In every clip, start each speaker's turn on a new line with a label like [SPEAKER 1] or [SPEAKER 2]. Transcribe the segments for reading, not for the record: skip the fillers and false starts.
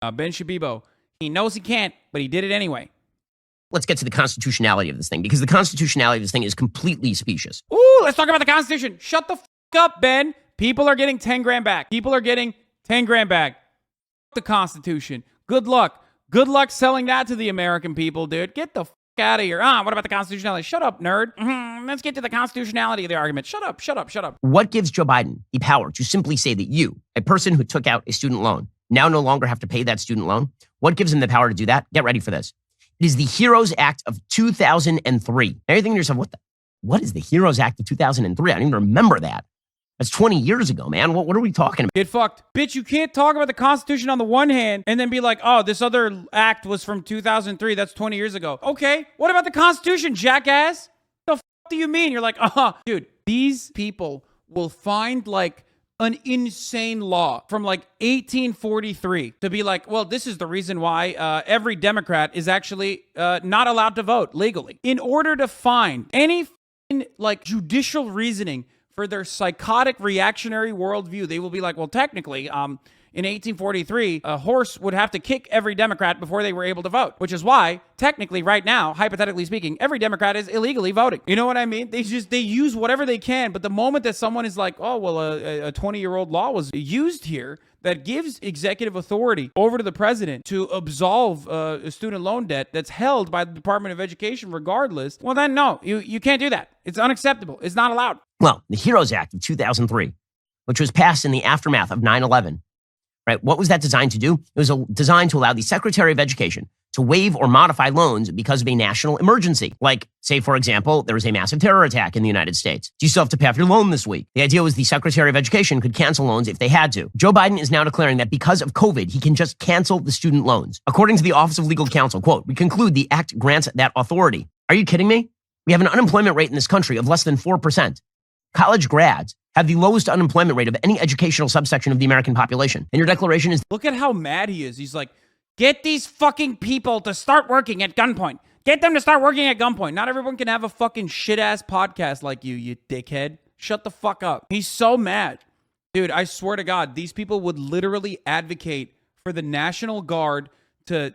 [SPEAKER 1] Ben Shabibo, he knows he can't, but he did it anyway.
[SPEAKER 2] Let's get to the constitutionality of this thing, because the constitutionality of this thing is completely specious.
[SPEAKER 1] Ooh, let's talk about the Constitution. Shut the up, Ben. People are getting 10 grand back. People are getting 10 grand back. The Constitution. Good luck. Good luck selling that to the American people, dude. Get the out of here. What about the constitutionality? Shut up, nerd. Let's get to the constitutionality of the argument. Shut up, shut up, shut up.
[SPEAKER 2] What gives Joe Biden the power to simply say that you, a person who took out a student loan, now no longer have to pay that student loan? What gives him the power to do that? Get ready for this. It is the HEROES Act of 2003. Now you're thinking to yourself, what is the HEROES Act of 2003? I don't even remember that. That's 20 years ago, man. What are we talking about?
[SPEAKER 1] Get fucked. Bitch, you can't talk about the Constitution on the one hand and then be like, oh, this other act was from 2003. That's 20 years ago. Okay, what about the Constitution, jackass? The fuck do you mean? You're like, dude, these people will find like an insane law from like 1843 to be like, well, this is the reason why every Democrat is actually not allowed to vote legally. In order to find any like judicial reasoning for their psychotic reactionary worldview, they will be like, well, technically, in 1843, a horse would have to kick every Democrat before they were able to vote, which is why, technically, right now, hypothetically speaking, every Democrat is illegally voting. You know what I mean? They use whatever they can, but the moment that someone is like, oh, well, a 20-year-old law was used here that gives executive authority over to the president to absolve a student loan debt that's held by the Department of Education regardless, well, then no, you can't do that. It's unacceptable. It's not allowed.
[SPEAKER 2] Well, the HEROES Act of 2003, which was passed in the aftermath of 9/11, right? What was that designed to do? It was designed to allow the Secretary of Education to waive or modify loans because of a national emergency. Like, say, for example, there was a massive terror attack in the United States. Do you still have to pay off your loan this week? The idea was the Secretary of Education could cancel loans if they had to. Joe Biden is now declaring that because of COVID, he can just cancel the student loans. According to the Office of Legal Counsel, quote, we conclude the act grants that authority. Are you kidding me? We have an unemployment rate in this country of less than 4%. College grads have the lowest unemployment rate of any educational subsection of the American population. And your declaration is...
[SPEAKER 1] Look at how mad he is. He's like, get these fucking people to start working at gunpoint. Get them to start working at gunpoint. Not everyone can have a fucking shit-ass podcast like you dickhead. Shut the fuck up. He's so mad. Dude, I swear to God, these people would literally advocate for the National Guard to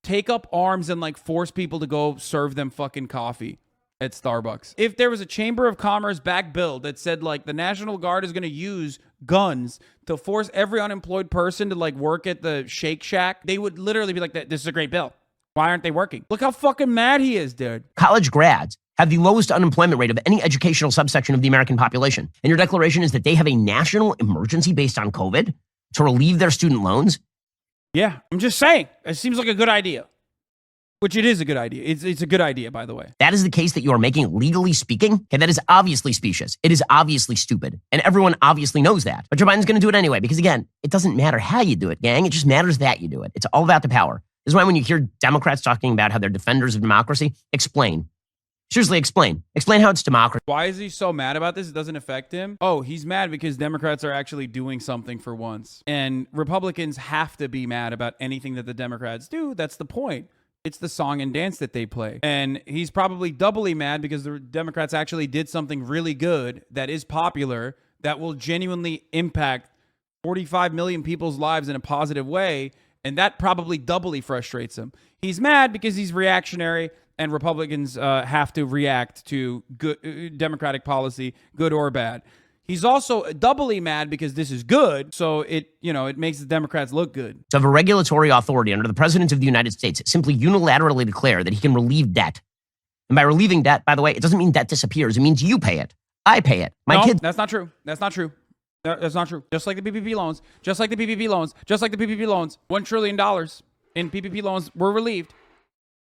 [SPEAKER 1] take up arms and like force people to go serve them fucking coffee at Starbucks. If there was a Chamber of Commerce back bill that said like the National Guard is going to use guns to force every unemployed person to like work at the Shake Shack, they would literally be like, this is a great bill. Why aren't they working? Look how fucking mad he is, dude.
[SPEAKER 2] College grads have the lowest unemployment rate of any educational subsection of the American population. And your declaration is that they have a national emergency based on COVID to relieve their student loans?
[SPEAKER 1] Yeah, I'm just saying. It seems like a good idea. Which it is a good idea. It's a good idea, by the way.
[SPEAKER 2] That is the case that you are making legally speaking? Okay, that is obviously specious. It is obviously stupid. And everyone obviously knows that. But Joe Biden's going to do it anyway because, again, it doesn't matter how you do it, gang. It just matters that you do it. It's all about the power. This is why when you hear Democrats talking about how they're defenders of democracy, explain. Seriously, explain. Explain how it's democracy.
[SPEAKER 1] Why is he so mad about this? It doesn't affect him. Oh, he's mad because Democrats are actually doing something for once. And Republicans have to be mad about anything that the Democrats do. That's the point. It's the song and dance that they play. And he's probably doubly mad because the Democrats actually did something really good that is popular, that will genuinely impact 45 million people's lives in a positive way. And that probably doubly frustrates him. He's mad because he's reactionary and Republicans have to react to good Democratic policy, good or bad. He's also doubly mad because this is good, so it makes the Democrats look good.
[SPEAKER 2] To have a regulatory authority under the President of the United States simply unilaterally declare that he can relieve debt. And by relieving debt, by the way, it doesn't mean debt disappears. It means you pay it. I pay it.
[SPEAKER 1] My kids. That's not true. That's not true. That's not true. Just like the PPP loans. Just like the PPP loans. Just like the PPP loans. $1 trillion in PPP loans were relieved.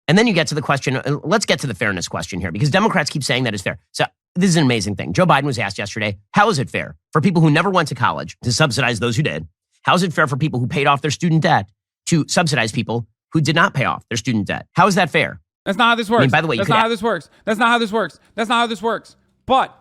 [SPEAKER 2] And then you get to the question, let's get to the fairness question here, because Democrats keep saying that is fair. So this is an amazing thing. Joe Biden was asked yesterday, how is it fair for people who never went to college to subsidize those who did? How is it fair for people who paid off their student debt to subsidize people who did not pay off their student debt? How is that fair?
[SPEAKER 1] That's not how this works.
[SPEAKER 2] I mean, by the way,
[SPEAKER 1] that's not how this works. That's not how this works. That's not how this works. But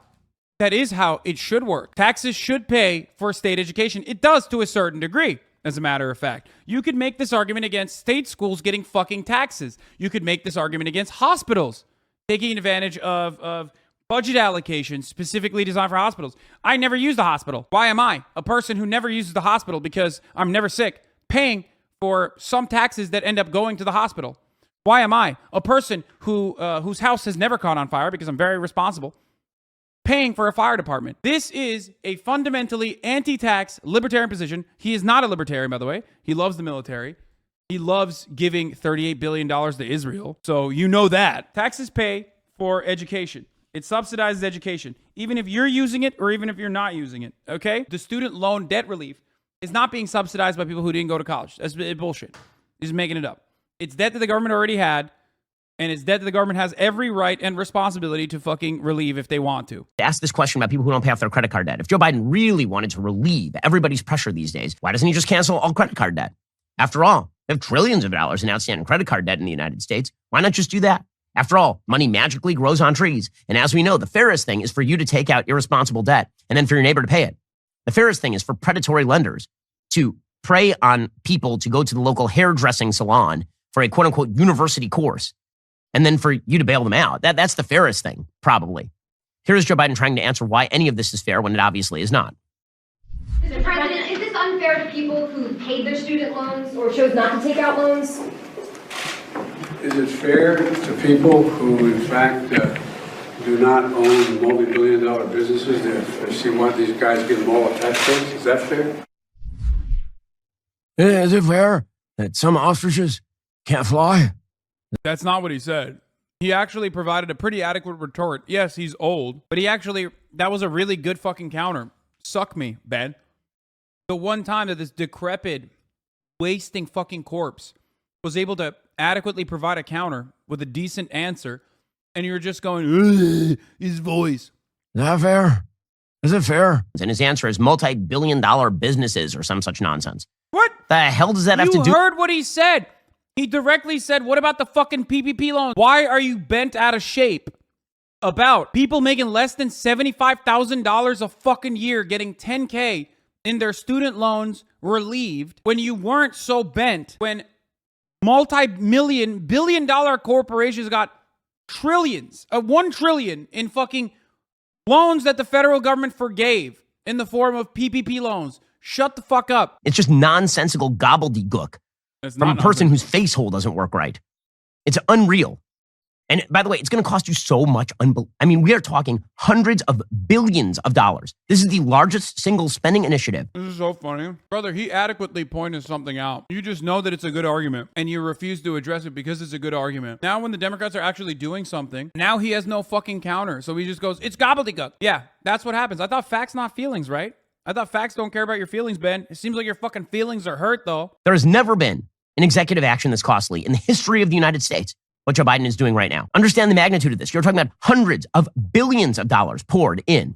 [SPEAKER 1] that is how it should work. Taxes should pay for state education. It does to a certain degree. As a matter of fact, you could make this argument against state schools getting fucking taxes. You could make this argument against hospitals taking advantage of budget allocations specifically designed for hospitals. I never used a hospital. Why am I, a person who never uses the hospital because I'm never sick, paying for some taxes that end up going to the hospital. Why am I, a person whose house has never caught on fire because I'm very responsible, paying for a fire department? This is a fundamentally anti-tax libertarian position. He is not a libertarian, by the way. He loves the military. He loves giving $38 billion to Israel. So you know that. Taxes pay for education. It subsidizes education, even if you're using it or even if you're not using it, okay? The student loan debt relief is not being subsidized by people who didn't go to college. That's bullshit. He's making it up. It's debt that the government already had, and it's debt that the government has every right and responsibility to fucking relieve if they want to.
[SPEAKER 2] Ask this question about people who don't pay off their credit card debt. If Joe Biden really wanted to relieve everybody's pressure these days, why doesn't he just cancel all credit card debt? After all, we have trillions of dollars in outstanding credit card debt in the United States. Why not just do that? After all, money magically grows on trees. And as we know, the fairest thing is for you to take out irresponsible debt and then for your neighbor to pay it. The fairest thing is for predatory lenders to prey on people to go to the local hairdressing salon for a quote unquote university course and then for you to bail them out. That's the fairest thing, probably. Here's Joe Biden trying to answer why any of this is fair when it obviously is not.
[SPEAKER 3] Mr. President, is this unfair to people who paid their student loans or chose not to take out loans?
[SPEAKER 4] Is it fair to people who, in fact, do not own multi-billion-dollar businesses if see why these guys get them all tax breaks? Is that fair?
[SPEAKER 5] Is it fair that some ostriches can't fly?
[SPEAKER 1] That's not what he said. He actually provided a pretty adequate retort. Yes, he's old, but that was a really good fucking counter. Suck me, Ben. The one time that this decrepit, wasting fucking corpse was able to adequately provide a counter with a decent answer, and you're just going, ugh, his voice.
[SPEAKER 5] Is that fair? Is it fair?
[SPEAKER 2] And his answer is multi-billion-dollar businesses or some such nonsense.
[SPEAKER 1] What?
[SPEAKER 2] The hell does that have to do?
[SPEAKER 1] You heard what he said. He directly said, what about the fucking PPP loans? Why are you bent out of shape about people making less than $75,000 a fucking year getting $10K in their student loans relieved when you weren't so bent, when multi-million, billion-dollar corporations got trillions, $1 trillion in fucking loans that the federal government forgave in the form of PPP loans? Shut the fuck up.
[SPEAKER 2] It's just nonsensical gobbledygook from a person whose face hole doesn't work right. It's unreal. And by the way, it's going to cost you so much. We are talking hundreds of billions of dollars. This is the largest single spending initiative.
[SPEAKER 1] This is so funny. Brother, he adequately pointed something out. You just know that it's a good argument, and you refuse to address it because it's a good argument. Now when the Democrats are actually doing something, now he has no fucking counter. So he just goes, it's gobbledygook. Yeah, that's what happens. I thought facts, not feelings, right? I thought facts don't care about your feelings, Ben. It seems like your fucking feelings are hurt, though.
[SPEAKER 2] There has never been an executive action this costly in the history of the United States. What Joe Biden is doing right now. Understand the magnitude of this. You're talking about hundreds of billions of dollars poured in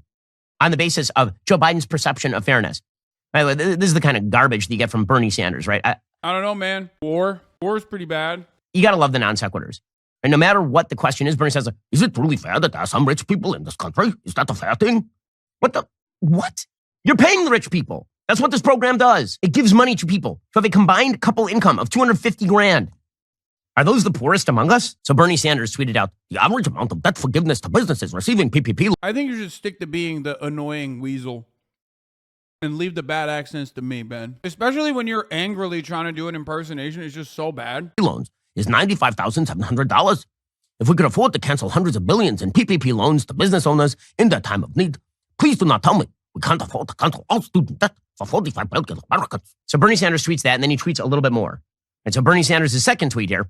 [SPEAKER 2] on the basis of Joe Biden's perception of fairness. By the way, this is the kind of garbage that you get from Bernie Sanders, right?
[SPEAKER 1] I don't know, man. War is pretty bad.
[SPEAKER 2] You got to love the non sequiturs. And no matter what the question is, Bernie says, is it truly fair that there are some rich people in this country? Is that a fair thing? What? You're paying the rich people. That's what this program does. It gives money to people who have a combined couple income of $250,000. Are those the poorest among us? So Bernie Sanders tweeted out, the average amount of debt forgiveness to businesses receiving PPP.
[SPEAKER 1] I think you should stick to being the annoying weasel and leave the bad accents to me, Ben. Especially when you're angrily trying to do an impersonation. It's just so bad.
[SPEAKER 2] Loans is $95,700. If we could afford to cancel hundreds of billions in PPP loans to business owners in their time of need, please do not tell me we can't afford to cancel all student debt for 45 billion Americans. So Bernie Sanders tweets that, and then he tweets a little bit more. And so Bernie Sanders' second tweet here,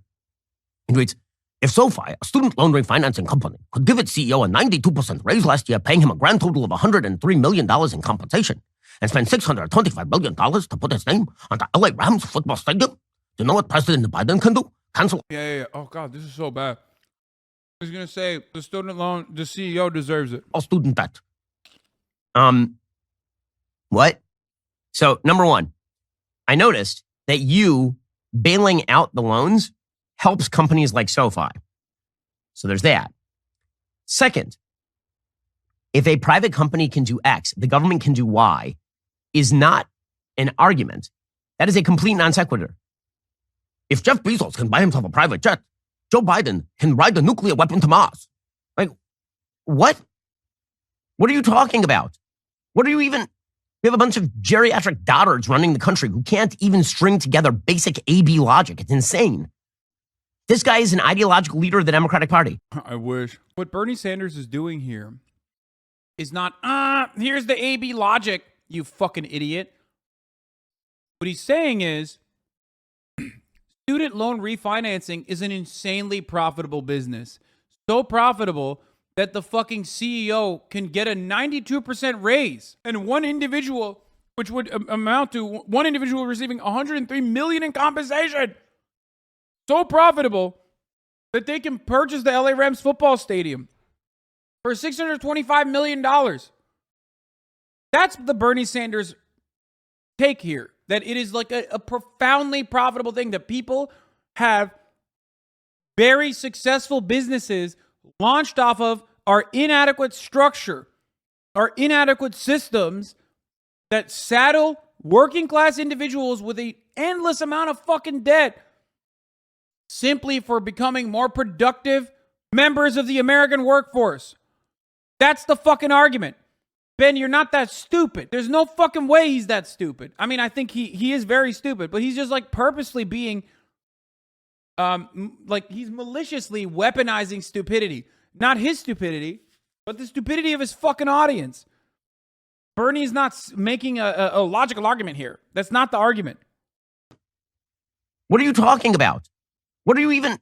[SPEAKER 2] he tweets, if SoFi, a student loan refinancing company, could give its CEO a 92% raise last year, paying him a grand total of $103 million in compensation, and spend $625 billion to put his name on the LA Rams football stadium, do you know what President Biden can do? Cancel.
[SPEAKER 1] Yeah. Oh, God, this is so bad. I was going to say, the student loan, the CEO deserves it.
[SPEAKER 2] All student debt. What? So, number one, I noticed that you bailing out the loans helps companies like SoFi. So there's that. Second, if a private company can do X, the government can do Y, is not an argument. That is a complete non sequitur. If Jeff Bezos can buy himself a private jet, Joe Biden can ride a nuclear weapon to Mars. Like, what? What are you talking about? What are you even... We have a bunch of geriatric dotards running the country who can't even string together basic AB logic. It's insane. This guy is an ideological leader of the Democratic Party.
[SPEAKER 1] I wish. What Bernie Sanders is doing here is not, here's the AB logic, you fucking idiot. What he's saying is, student loan refinancing is an insanely profitable business. So profitable that the fucking CEO can get a 92% raise. And one individual, which would amount to one individual receiving $103 million in compensation. So profitable that they can purchase the LA Rams football stadium for $625 million. That's the Bernie Sanders take here. That it is like a profoundly profitable thing, that people have very successful businesses launched off of our inadequate structure, our inadequate systems that saddle working class individuals with an endless amount of fucking debt simply for becoming more productive members of the American workforce. That's the fucking argument. Ben, you're not that stupid. There's no fucking way he's that stupid. I mean, I think he is very stupid, but he's just like purposely being, like he's maliciously weaponizing stupidity. Not his stupidity, but the stupidity of his fucking audience. Bernie is not making a logical argument here. That's not the argument.
[SPEAKER 2] What are you talking about? What are you even...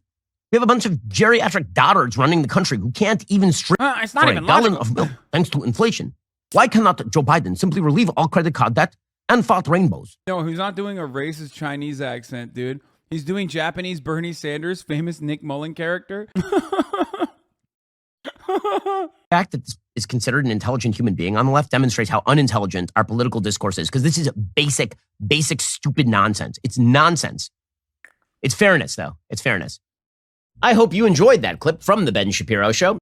[SPEAKER 2] We have a bunch of geriatric dotards running the country who can't even string
[SPEAKER 1] it's not
[SPEAKER 2] for
[SPEAKER 1] even
[SPEAKER 2] a gallon
[SPEAKER 1] logical.
[SPEAKER 2] of milk thanks to inflation. Why cannot Joe Biden simply relieve all credit card debt and fought rainbows?
[SPEAKER 1] No, he's not doing a racist Chinese accent, dude. He's doing Japanese Bernie Sanders, famous Nick Mullen character.
[SPEAKER 2] The fact that this is considered an intelligent human being on the left demonstrates how unintelligent our political discourse is, because this is basic, stupid nonsense. It's nonsense. It's fairness, though. It's fairness. I hope you enjoyed that clip from The Ben Shapiro Show.